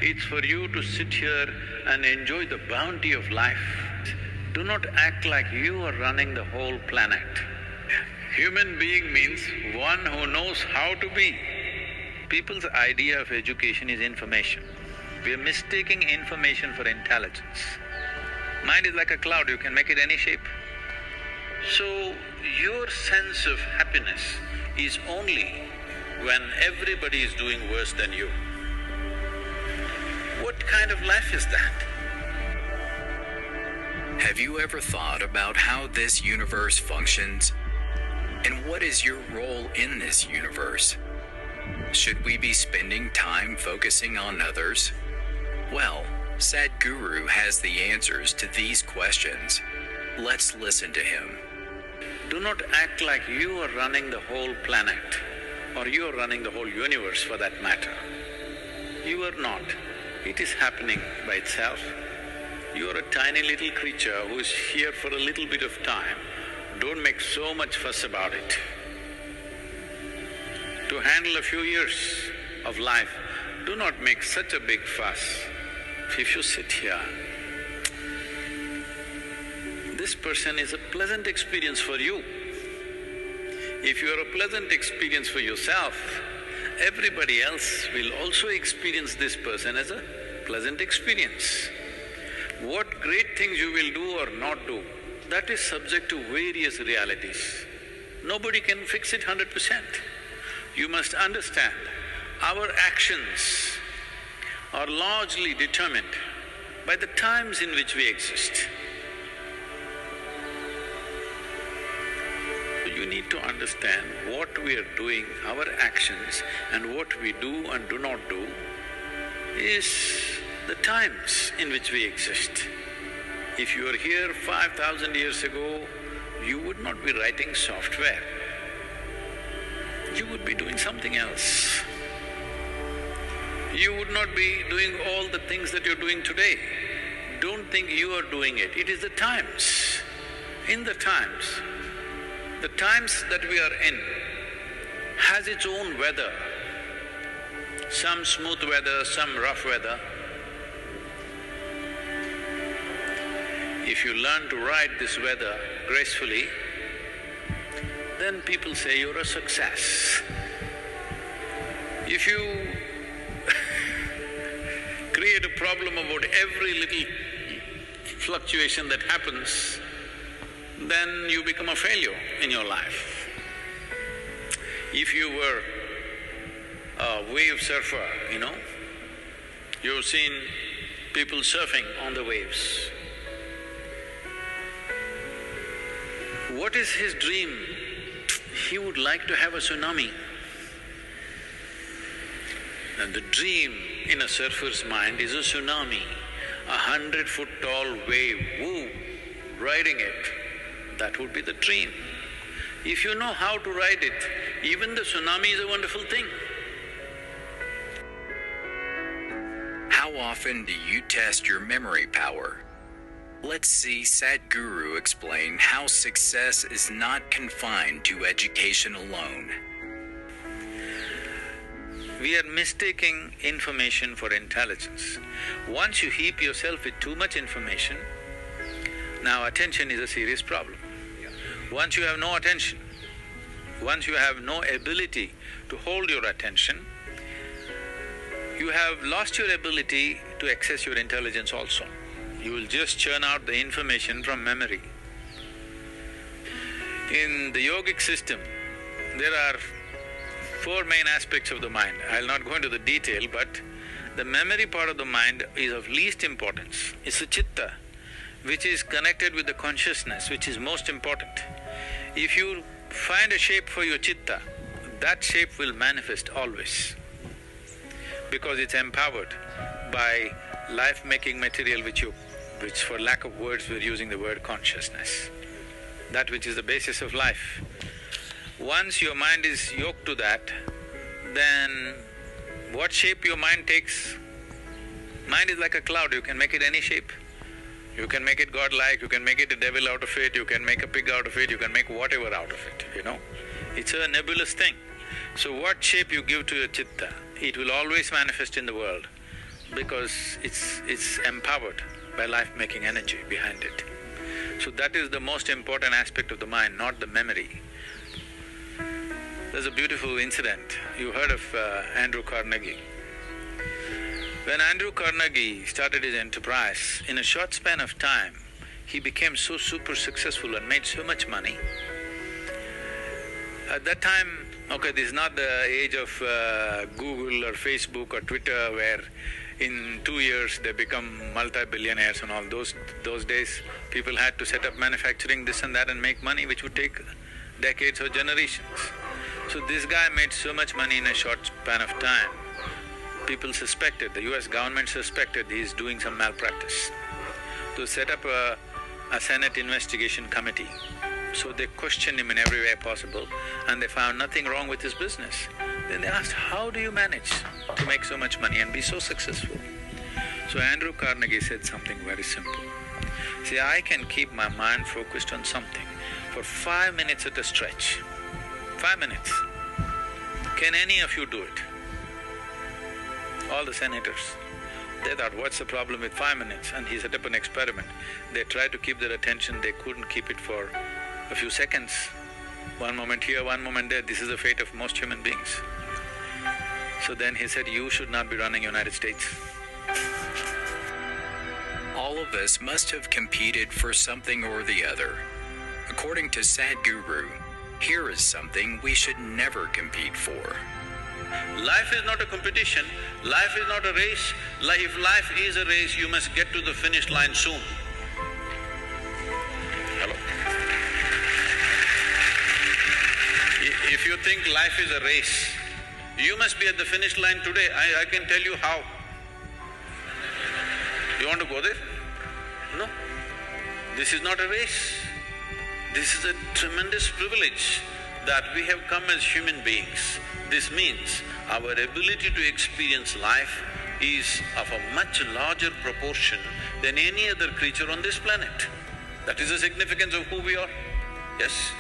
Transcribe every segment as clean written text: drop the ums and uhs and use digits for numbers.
It's for you to sit here and enjoy the bounty of life. Do not act like you are running the whole planet. Human being means one who knows how to be. People's idea of education is information. We are mistaking information for intelligence. Mind is like a cloud, you can make it any shape. So, your sense of happiness is only when everybody is doing worse than you. What kind of life is that? Have you ever thought about how this universe functions? And what is your role in this universe? Should we be spending time focusing on others? Well, Sadhguru has the answers to these questions. Let's listen to him. Do not act like you are running the whole planet, or you are running the whole universe for that matter. You are not. It is happening by itself. You are a tiny little creature who is here for a little bit of time. Don't make so much fuss about it. To handle a few years of life, do not make such a big fuss. If you sit here, this person is a pleasant experience for you. If you are a pleasant experience for yourself, everybody else will also experience this person as a pleasant experience. What great things you will do or not do, that is subject to various realities. Nobody can fix it 100%. You must understand, our actions are largely determined by the times in which we exist. You need to understand what we are doing, our actions and what we do and do not do is the times in which we exist. If you were here 5,000 years ago, you would not be writing software. You would be doing something else. You would not be doing all the things that you're doing today. Don't think you are doing it, it is the times. In the times that we are in has its own weather. Some smooth weather, some rough weather. If you learn to ride this weather gracefully, then people say you're a success. If you create a problem about every little fluctuation that happens, then you become a failure in your life. If you were a wave surfer, you've seen people surfing on the waves. What is his dream? He would like to have a tsunami. And the dream in a surfer's mind is a tsunami, 100-foot tall wave, woo, riding it. That would be the dream. If you know how to ride it, even the tsunami is a wonderful thing. How often do you test your memory power? Let's see Sadhguru explain how success is not confined to education alone. We are mistaking information for intelligence. Once you heap yourself with too much information, now attention is a serious problem. Once you have no attention, once you have no ability to hold your attention, you have lost your ability to access your intelligence also. You will just churn out the information from memory. In the yogic system, there are four main aspects of the mind. I'll not go into the detail, but the memory part of the mind is of least importance. It's the chitta, which is connected with the consciousness, which is most important. If you find a shape for your chitta, that shape will manifest always, because it's empowered by life-making material which for lack of words we're using the word consciousness, that which is the basis of life. Once your mind is yoked to that, then what shape your mind takes, mind is like a cloud, you can make it any shape. You can make it godlike, you can make it a devil out of it, you can make a pig out of it, you can make whatever out of it, It's a nebulous thing. So what shape you give to your chitta, it will always manifest in the world. because it's empowered by life-making energy behind it. So that is the most important aspect of the mind, not the memory. There's a beautiful incident. You heard of Andrew Carnegie. When Andrew Carnegie started his enterprise, in a short span of time, he became so super successful and made so much money. At that time, okay, this is not the age of Google or Facebook or Twitter where in 2 years they become multi-billionaires and all. Those days, people had to set up manufacturing this and that and make money, which would take decades or generations. So this guy made so much money in a short span of time. People suspected, the US government suspected he's doing some malpractice. To set up a Senate investigation committee. So they questioned him in every way possible and they found nothing wrong with his business. Then they asked, how do you manage to make so much money and be so successful? So Andrew Carnegie said something very simple. See, I can keep my mind focused on something for 5 minutes at a stretch. 5 minutes. Can any of you do it? All the senators. They thought, what's the problem with 5 minutes? And he set up an experiment. They tried to keep their attention, they couldn't keep it for a few seconds. One moment here, one moment there, this is the fate of most human beings. So then he said, you should not be running United States. All of us must have competed for something or the other. According to Sadhguru, here is something we should never compete for. Life is not a competition, life is not a race. If life is a race, you must get to the finish line soon. Hello? If you think life is a race, you must be at the finish line today. I can tell you how. You want to go there? No. This is not a race. This is a tremendous privilege that we have come as human beings. This means our ability to experience life is of a much larger proportion than any other creature on this planet. That is the significance of who we are. Yes,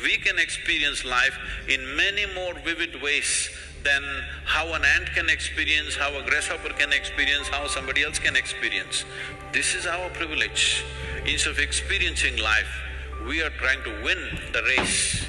we can experience life in many more vivid ways than how an ant can experience, how a grasshopper can experience, how somebody else can experience. This is our privilege. Instead of experiencing life, we are trying to win the race.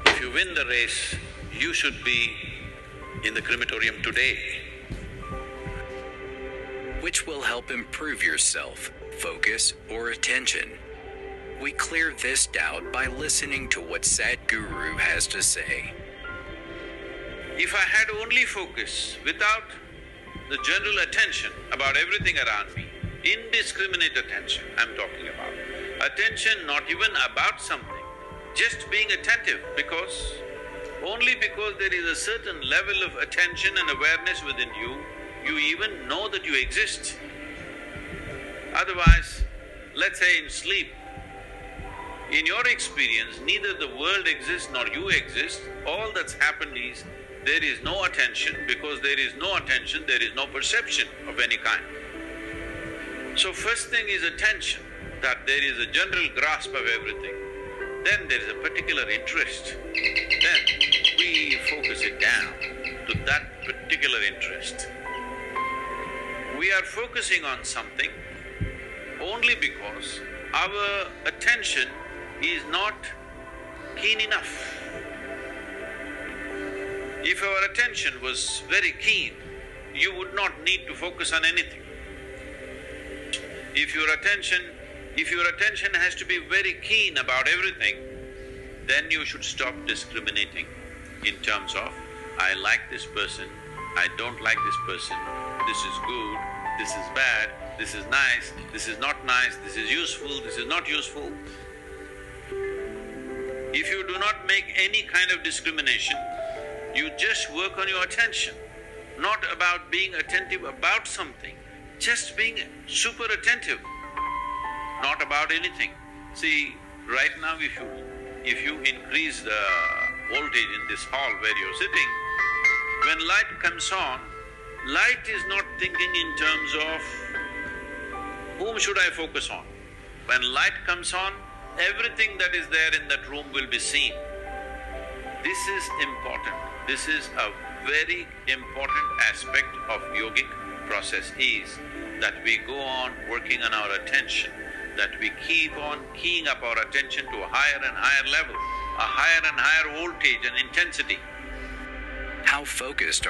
If you win the race, you should be in the crematorium today. Which will help improve your self, focus, or attention. We clear this doubt by listening to what Sadhguru has to say. If I had only focus without the general attention about everything around me, indiscriminate attention I'm talking about, attention not even about something, just being attentive only because there is a certain level of attention and awareness within you, you even know that you exist. Otherwise, let's say in sleep, in your experience, neither the world exists nor you exist. All that's happened is there is no attention. Because there is no attention, there is no perception of any kind. So first thing is attention, that there is a general grasp of everything. Then there is a particular interest. Then we focus it down to that particular interest. We are focusing on something only because our attention is not keen enough. If our attention was very keen, you would not need to focus on anything. If your attention has to be very keen about everything, then you should stop discriminating in terms of, I like this person, I don't like this person, this is good, this is bad, this is nice, this is not nice, this is useful, this is not useful. If you do not make any kind of discrimination, you just work on your attention, not about being attentive about something, just being super attentive, not about anything. See, right now if you increase the voltage in this hall where you're sitting, when light comes on, light is not thinking in terms of whom should I focus on. When light comes on, everything that is there in that room will be seen. This is important. This is a very important aspect of yogic process is that we go on working on our attention, that we keep on keying up our attention to a higher and higher level, a higher and higher voltage and intensity. How focused